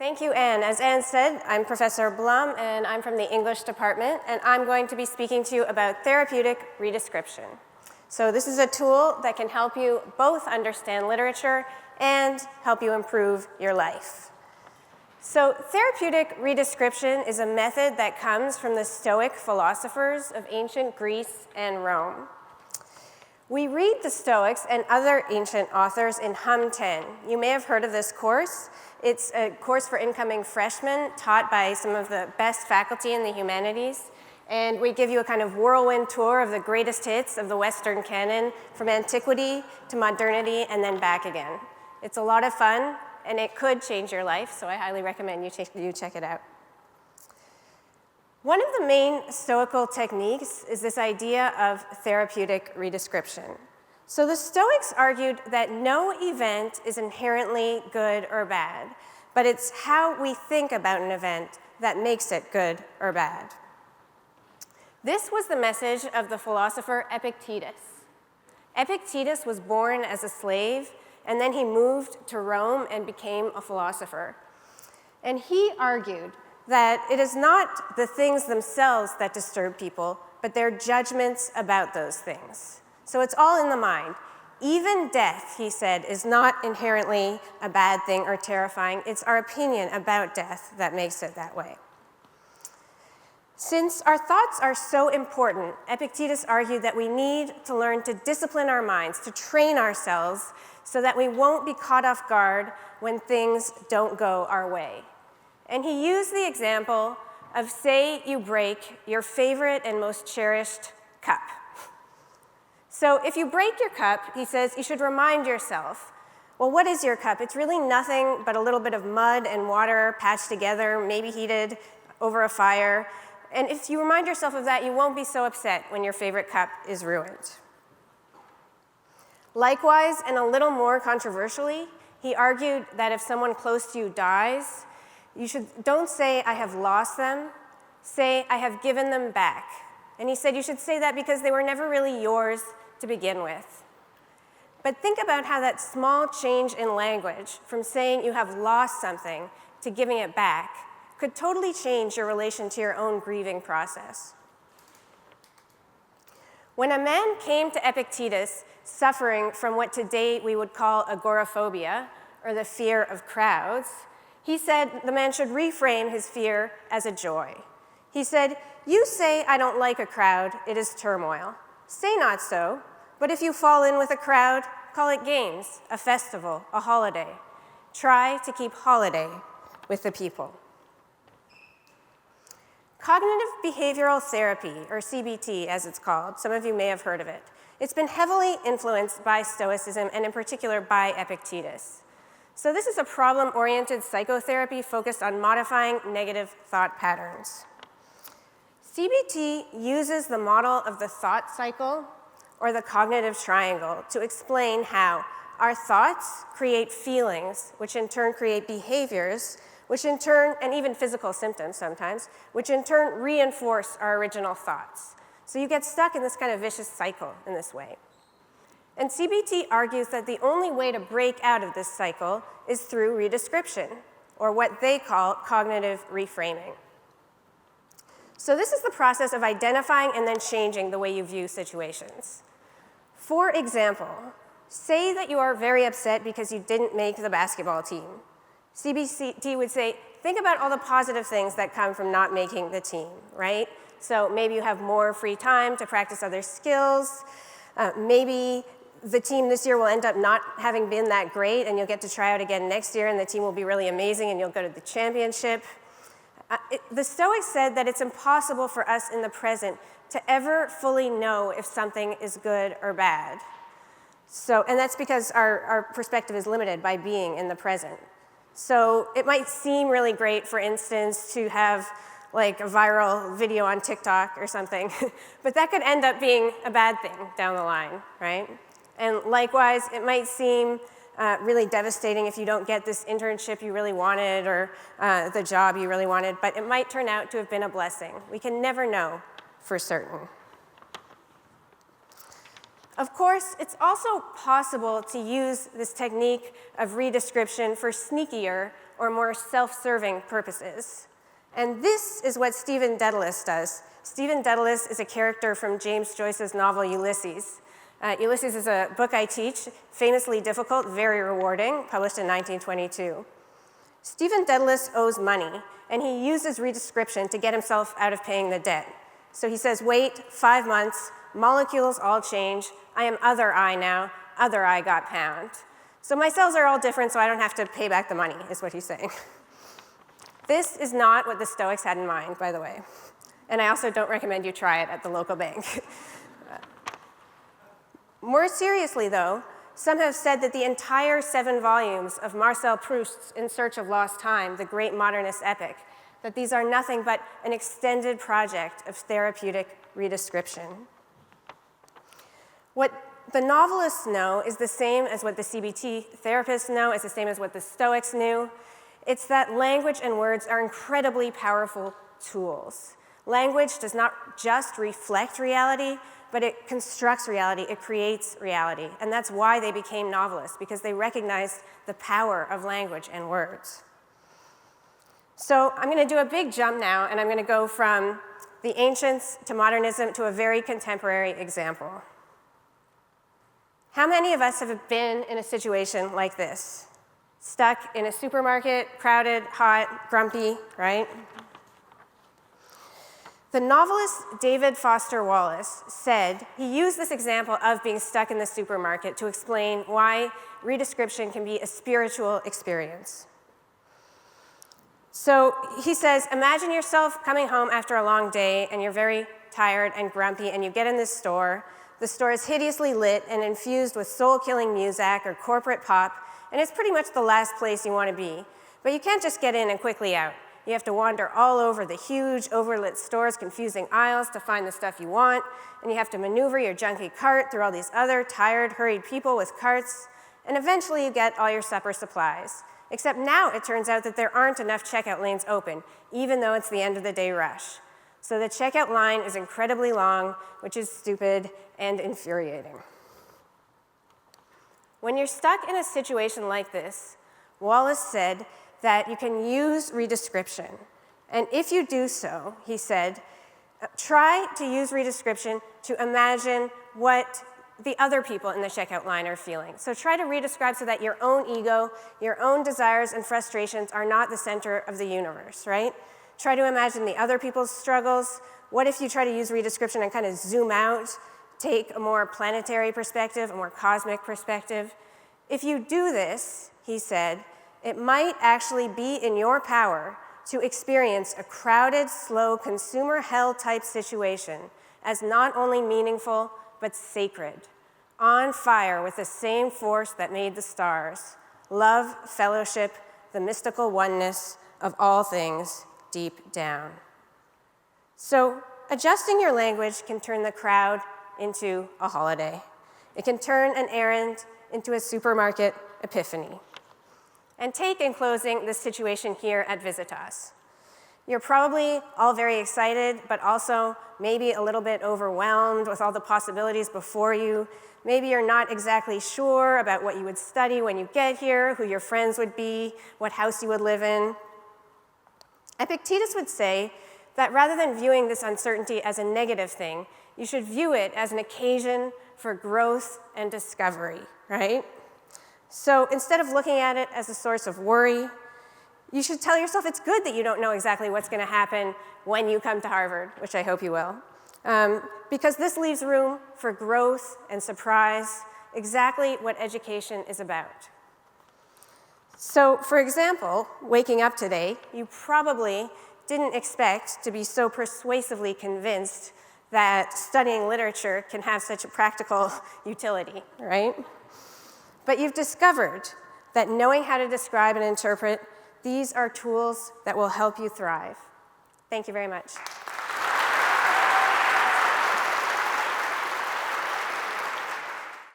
Thank you, Anne. As Anne said, I'm Professor Blum, and I'm from the English department, and I'm going to be speaking to you about therapeutic redescription. So this is a tool that can help you both understand literature and help you improve your life. So therapeutic redescription is a method that comes from the Stoic philosophers of ancient Greece and Rome. We read the Stoics and other ancient authors in Hum 10. You may have heard of this course. It's a course for incoming freshmen taught by some of the best faculty in the humanities. And we give you a kind of whirlwind tour of the greatest hits of the Western canon from antiquity to modernity and then back again. It's a lot of fun, and it could change your life, so I highly recommend you check it out. One of the main Stoical techniques is this idea of therapeutic redescription. So the Stoics argued that no event is inherently good or bad, but it's how we think about an event that makes it good or bad. This was the message of the philosopher Epictetus. Epictetus was born as a slave, and then he moved to Rome and became a philosopher. And he argued that it is not the things themselves that disturb people, but their judgments about those things. So it's all in the mind. Even death, he said, is not inherently a bad thing or terrifying. It's our opinion about death that makes it that way. Since our thoughts are so important, Epictetus argued that we need to learn to discipline our minds, to train ourselves so that we won't be caught off guard when things don't go our way. And he used the example of, say you break your favorite and most cherished cup. So if you break your cup, he says, you should remind yourself, well, what is your cup? It's really nothing but a little bit of mud and water patched together, maybe heated over a fire. And if you remind yourself of that, you won't be so upset when your favorite cup is ruined. Likewise, and a little more controversially, he argued that if someone close to you dies, don't say, I have lost them, say, I have given them back. And he said you should say that because they were never really yours to begin with. But think about how that small change in language, from saying you have lost something to giving it back, could totally change your relation to your own grieving process. When a man came to Epictetus suffering from what today we would call agoraphobia, or the fear of crowds, he said the man should reframe his fear as a joy. He said, you say I don't like a crowd, it is turmoil. Say not so, but if you fall in with a crowd, call it games, a festival, a holiday. Try to keep holiday with the people. Cognitive behavioral therapy, or CBT as it's called, some of you may have heard of it. It's been heavily influenced by Stoicism, and in particular by Epictetus. So this is a problem-oriented psychotherapy focused on modifying negative thought patterns. CBT uses the model of the thought cycle, or the cognitive triangle, to explain how our thoughts create feelings, which in turn create behaviors, which in turn, and even physical symptoms sometimes, which in turn reinforce our original thoughts. So you get stuck in this kind of vicious cycle in this way. And CBT argues that the only way to break out of this cycle is through redescription, or what they call cognitive reframing. So this is the process of identifying and then changing the way you view situations. For example, say that you are very upset because you didn't make the basketball team. CBT would say, think about all the positive things that come from not making the team, right? So maybe you have more free time to practice other skills. Maybe the team this year will end up not having been that great, and you'll get to try out again next year, and the team will be really amazing, and you'll go to the championship. The Stoics said that it's impossible for us in the present to ever fully know if something is good or bad. And that's because our perspective is limited by being in the present. So it might seem really great, for instance, to have like a viral video on TikTok or something, but that could end up being a bad thing down the line, right? And likewise, it might seem really devastating if you don't get this internship you really wanted or the job you really wanted, but it might turn out to have been a blessing. We can never know for certain. Of course, it's also possible to use this technique of redescription for sneakier or more self-serving purposes. And this is what Stephen Dedalus does. Stephen Dedalus is a character from James Joyce's novel Ulysses. Ulysses is a book I teach, famously difficult, very rewarding, published in 1922. Stephen Dedalus owes money, and he uses redescription to get himself out of paying the debt. So he says, wait 5 months, molecules all change, I am other I now, other I got pound. So my cells are all different, so I don't have to pay back the money, is what he's saying. This is not what the Stoics had in mind, by the way. And I also don't recommend you try it at the local bank. More seriously, though, some have said that the entire 7 volumes of Marcel Proust's In Search of Lost Time, the great modernist epic, that these are nothing but an extended project of therapeutic redescription. What the novelists know is the same as what the CBT therapists know, is the same as what the Stoics knew. It's that language and words are incredibly powerful tools. Language does not just reflect reality, but it constructs reality, it creates reality. And that's why they became novelists, because they recognized the power of language and words. So I'm going to do a big jump now, and I'm going to go from the ancients to modernism to a very contemporary example. How many of us have been in a situation like this? Stuck in a supermarket, crowded, hot, grumpy, right? The novelist David Foster Wallace said he used this example of being stuck in the supermarket to explain why redescription can be a spiritual experience. So he says, imagine yourself coming home after a long day and you're very tired and grumpy and you get in this store. The store is hideously lit and infused with soul-killing music or corporate pop, and it's pretty much the last place you want to be. But you can't just get in and quickly out. You have to wander all over the huge, overlit store's confusing aisles to find the stuff you want, and you have to maneuver your junky cart through all these other tired, hurried people with carts, and eventually you get all your supper supplies. Except now it turns out that there aren't enough checkout lanes open, even though it's the end of the day rush. So the checkout line is incredibly long, which is stupid and infuriating. When you're stuck in a situation like this, Wallace said that you can use redescription. And if you do so, he said, try to use redescription to imagine what the other people in the checkout line are feeling. So try to redescribe so that your own ego, your own desires and frustrations are not the center of the universe, right? Try to imagine the other people's struggles. What if you try to use redescription and kind of zoom out, take a more planetary perspective, a more cosmic perspective? If you do this, he said, it might actually be in your power to experience a crowded, slow, consumer hell-type situation as not only meaningful, but sacred, on fire with the same force that made the stars, love, fellowship, the mystical oneness of all things deep down. So adjusting your language can turn the crowd into a holiday. It can turn an errand into a supermarket epiphany. And take, in closing, this situation here at Visitas. You're probably all very excited, but also maybe a little bit overwhelmed with all the possibilities before you. Maybe you're not exactly sure about what you would study when you get here, who your friends would be, what house you would live in. Epictetus would say that rather than viewing this uncertainty as a negative thing, you should view it as an occasion for growth and discovery, right? So instead of looking at it as a source of worry, you should tell yourself it's good that you don't know exactly what's going to happen when you come to Harvard, which I hope you will, because this leaves room for growth and surprise, exactly what education is about. So, for example, waking up today, you probably didn't expect to be so persuasively convinced that studying literature can have such a practical utility, right? But you've discovered that knowing how to describe and interpret, these are tools that will help you thrive. Thank you very much.